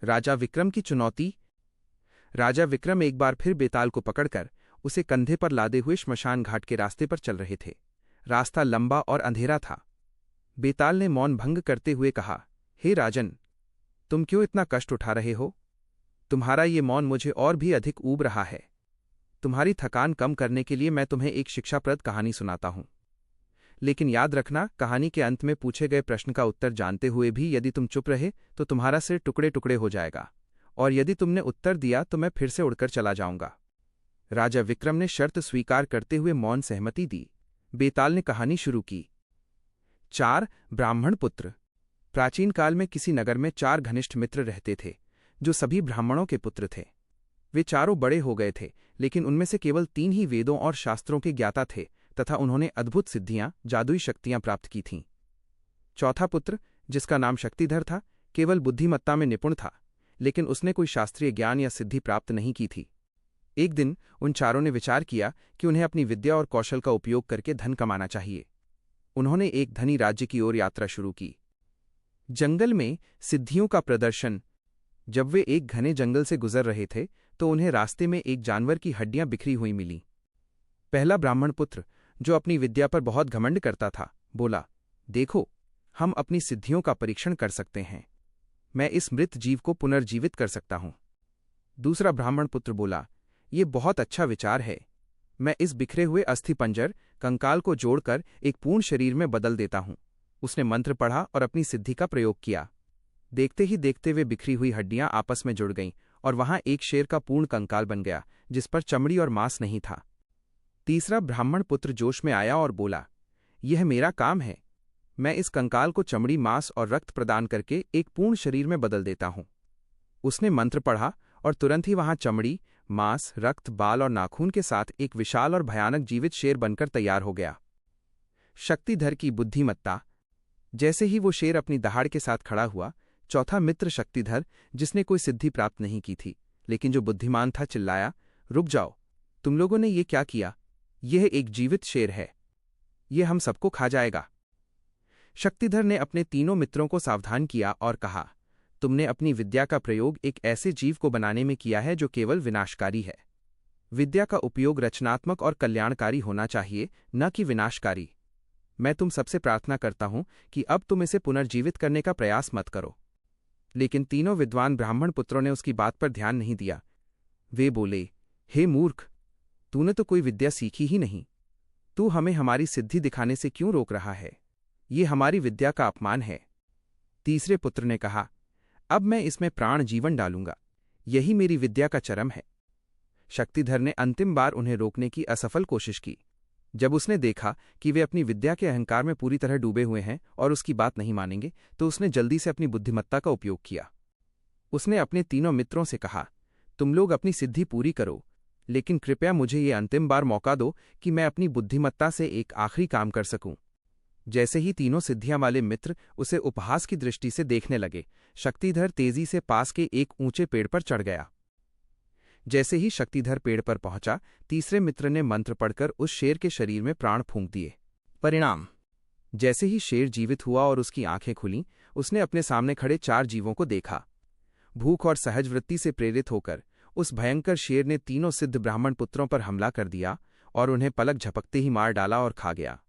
राजा विक्रम की चुनौती। राजा विक्रम एक बार फिर बेताल को पकड़कर उसे कंधे पर लादे हुए श्मशान घाट के रास्ते पर चल रहे थे। रास्ता लंबा और अंधेरा था। बेताल ने मौन भंग करते हुए कहा, हे राजन, तुम क्यों इतना कष्ट उठा रहे हो? तुम्हारा ये मौन मुझे और भी अधिक ऊब रहा है। तुम्हारी थकान कम करने के लिए मैं तुम्हें एक शिक्षाप्रद कहानी सुनाता हूं। लेकिन याद रखना, कहानी के अंत में पूछे गए प्रश्न का उत्तर जानते हुए भी यदि तुम चुप रहे तो तुम्हारा सिर टुकड़े टुकड़े हो जाएगा, और यदि तुमने उत्तर दिया तो मैं फिर से उड़कर चला जाऊंगा। राजा विक्रम ने शर्त स्वीकार करते हुए मौन सहमति दी। बेताल ने कहानी शुरू की। 4 ब्राह्मण पुत्र। प्राचीन काल में किसी नगर में 4 घनिष्ठ मित्र रहते थे, जो सभी ब्राह्मणों के पुत्र थे। वे चारों बड़े हो गए थे, लेकिन उनमें से केवल 3 ही वेदों और शास्त्रों के ज्ञाता थे तथा उन्होंने अद्भुत सिद्धियां, जादुई शक्तियां प्राप्त की थीं। चौथा पुत्र, जिसका नाम शक्तिधर था, केवल बुद्धिमत्ता में निपुण था, लेकिन उसने कोई शास्त्रीय ज्ञान या सिद्धि प्राप्त नहीं की थी। एक दिन उन चारों ने विचार किया कि उन्हें अपनी विद्या और कौशल का उपयोग करके धन कमाना चाहिए। उन्होंने एक धनी राज्य की ओर यात्रा शुरू की। जंगल में सिद्धियों का प्रदर्शन। जब वे एक घने जंगल से गुजर रहे थे तो उन्हें रास्ते में एक जानवर की हड्डियां बिखरी हुई मिली। पहला ब्राह्मण पुत्र, जो अपनी विद्या पर बहुत घमंड करता था, बोला, देखो, हम अपनी सिद्धियों का परीक्षण कर सकते हैं। मैं इस मृत जीव को पुनर्जीवित कर सकता हूं। दूसरा ब्राह्मण पुत्र बोला, ये बहुत अच्छा विचार है। मैं इस बिखरे हुए अस्थिपंजर कंकाल को जोड़कर एक पूर्ण शरीर में बदल देता हूं। उसने मंत्र पढ़ा और अपनी सिद्धि का प्रयोग किया। देखते ही देखते वे बिखरी हुई हड्डियां आपस में जुड़ गईं और वहां एक शेर का पूर्ण कंकाल बन गया, जिस पर चमड़ी और मांस नहीं था। तीसरा ब्राह्मण पुत्र जोश में आया और बोला, यह मेरा काम है। मैं इस कंकाल को चमड़ी, मांस और रक्त प्रदान करके एक पूर्ण शरीर में बदल देता हूं। उसने मंत्र पढ़ा और तुरंत ही वहां चमड़ी, मांस, रक्त, बाल और नाखून के साथ एक विशाल और भयानक जीवित शेर बनकर तैयार हो गया। शक्तिधर की बुद्धिमत्ता। जैसे ही वो शेर अपनी दहाड़ के साथ खड़ा हुआ, चौथा मित्र शक्तिधर, जिसने कोई सिद्धि प्राप्त नहीं की थी लेकिन जो बुद्धिमान था, चिल्लाया, रुक जाओ, तुम लोगों ने ये क्या किया? यह एक जीवित शेर है, यह हम सबको खा जाएगा। शक्तिधर ने अपने तीनों मित्रों को सावधान किया और कहा, तुमने अपनी विद्या का प्रयोग एक ऐसे जीव को बनाने में किया है जो केवल विनाशकारी है। विद्या का उपयोग रचनात्मक और कल्याणकारी होना चाहिए, न कि विनाशकारी। मैं तुम सबसे प्रार्थना करता हूं कि अब तुम इसे पुनर्जीवित करने का प्रयास मत करो। लेकिन तीनों विद्वान ब्राह्मण पुत्रों ने उसकी बात पर ध्यान नहीं दिया। वे बोले, हे मूर्ख, तूने तो कोई विद्या सीखी ही नहीं। तू हमें हमारी सिद्धि दिखाने से क्यों रोक रहा है? ये हमारी विद्या का अपमान है। तीसरे पुत्र ने कहा, अब मैं इसमें प्राण जीवन डालूंगा। यही मेरी विद्या का चरम है। शक्तिधर ने अंतिम बार उन्हें रोकने की असफल कोशिश की। जब उसने देखा कि वे अपनी विद्या के अहंकार में पूरी तरह डूबे हुए हैं और उसकी बात नहीं मानेंगे, तो उसने जल्दी से अपनी बुद्धिमत्ता का उपयोग किया। उसने अपने तीनों मित्रों से कहा, तुम लोग अपनी सिद्धि पूरी करो, लेकिन कृपया मुझे ये अंतिम बार मौका दो कि मैं अपनी बुद्धिमत्ता से एक आखिरी काम कर सकूं। जैसे ही तीनों सिद्धियां वाले मित्र उसे उपहास की दृष्टि से देखने लगे, शक्तिधर तेजी से पास के एक ऊंचे पेड़ पर चढ़ गया। जैसे ही शक्तिधर पेड़ पर पहुंचा, तीसरे मित्र ने मंत्र पढ़कर उस शेर के शरीर में प्राण फूंक दिए। परिणाम, जैसे ही शेर जीवित हुआ और उसकी आंखें खुलीं, उसने अपने सामने खड़े 4 जीवों को देखा। भूख और सहज वृत्ति से प्रेरित होकर उस भयंकर शेर ने तीनों सिद्ध ब्राह्मण पुत्रों पर हमला कर दिया और उन्हें पलक झपकते ही मार डाला और खा गया।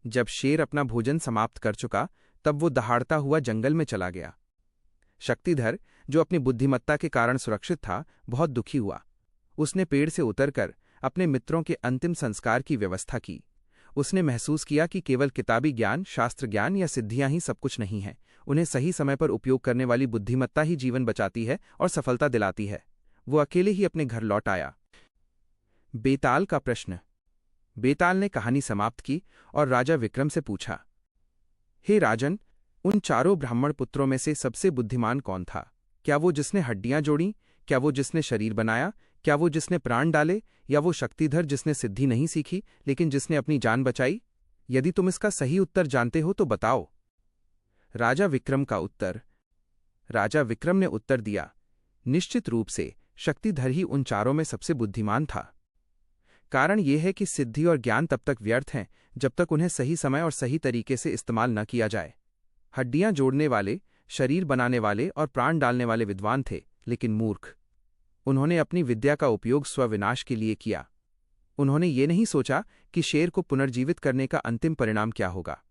जब शेर अपना भोजन समाप्त कर चुका, तब वो दहाड़ता हुआ जंगल में चला गया। शक्तिधर, जो अपनी बुद्धिमत्ता के कारण सुरक्षित था, बहुत दुखी हुआ। उसने पेड़ से उतरकर अपने मित्रों के अंतिम संस्कार की व्यवस्था की। उसने महसूस किया कि केवल किताबी ज्ञान, शास्त्र ज्ञान या सिद्धियां ही सब कुछ नहीं है। उन्हें सही समय पर उपयोग करने वाली बुद्धिमत्ता ही जीवन बचाती है और सफलता दिलाती है। वो अकेले ही अपने घर लौट आया। बेताल का प्रश्न। बेताल ने कहानी समाप्त की और राजा विक्रम से पूछा, हे राजन, उन चारों ब्राह्मण पुत्रों में से सबसे बुद्धिमान कौन था? क्या वो जिसने हड्डियां जोड़ी? क्या वो जिसने शरीर बनाया? क्या वो जिसने प्राण डाले? या वो शक्तिधर जिसने सिद्धि नहीं सीखी लेकिन जिसने अपनी जान बचाई? यदि तुम इसका सही उत्तर जानते हो तो बताओ। राजा विक्रम का उत्तर। राजा विक्रम ने उत्तर दिया, निश्चित रूप से शक्तिधर ही उन चारों में सबसे बुद्धिमान था। कारण यह है कि सिद्धि और ज्ञान तब तक व्यर्थ हैं जब तक उन्हें सही समय और सही तरीके से इस्तेमाल न किया जाए। हड्डियां जोड़ने वाले, शरीर बनाने वाले और प्राण डालने वाले विद्वान थे, लेकिन मूर्ख। उन्होंने अपनी विद्या का उपयोग स्वविनाश के लिए किया। उन्होंने ये नहीं सोचा कि शेर को पुनर्जीवित करने का अंतिम परिणाम क्या होगा।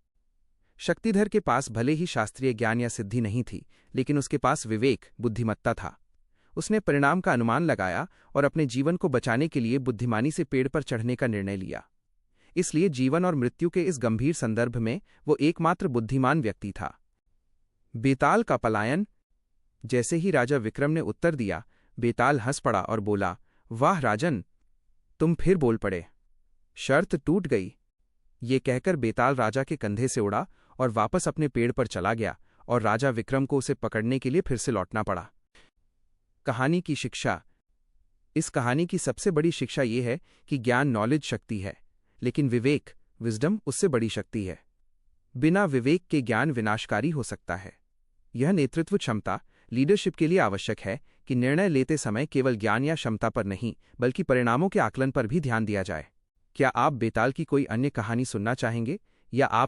शक्तिधर के पास भले ही शास्त्रीय ज्ञान या सिद्धि नहीं थी, लेकिन उसके पास विवेक, बुद्धिमत्ता था। उसने परिणाम का अनुमान लगाया और अपने जीवन को बचाने के लिए बुद्धिमानी से पेड़ पर चढ़ने का निर्णय लिया। इसलिए जीवन और मृत्यु के इस गंभीर संदर्भ में वो एकमात्र बुद्धिमान व्यक्ति था। बेताल का पलायन। जैसे ही राजा विक्रम ने उत्तर दिया, बेताल हंस पड़ा और बोला, वाह राजन, तुम फिर बोल पड़े। शर्त टूट गई। ये कहकर बेताल राजा के कंधे से उड़ा और वापस अपने पेड़ पर चला गया, और राजा विक्रम को उसे पकड़ने के लिए फिर से लौटना पड़ा। कहानी की शिक्षा। इस कहानी की सबसे बड़ी शिक्षा ये है कि ज्ञान नॉलेज शक्ति है, लेकिन विवेक, विजडम, उससे बड़ी शक्ति है। बिना विवेक के ज्ञान विनाशकारी हो सकता है। यह नेतृत्व क्षमता, लीडरशिप के लिए आवश्यक है कि निर्णय लेते समय केवल ज्ञान या क्षमता पर नहीं, बल्कि परिणामों के आकलन पर भी ध्यान दिया जाए। क्या आप बेताल की कोई अन्य कहानी सुनना चाहेंगे, या आप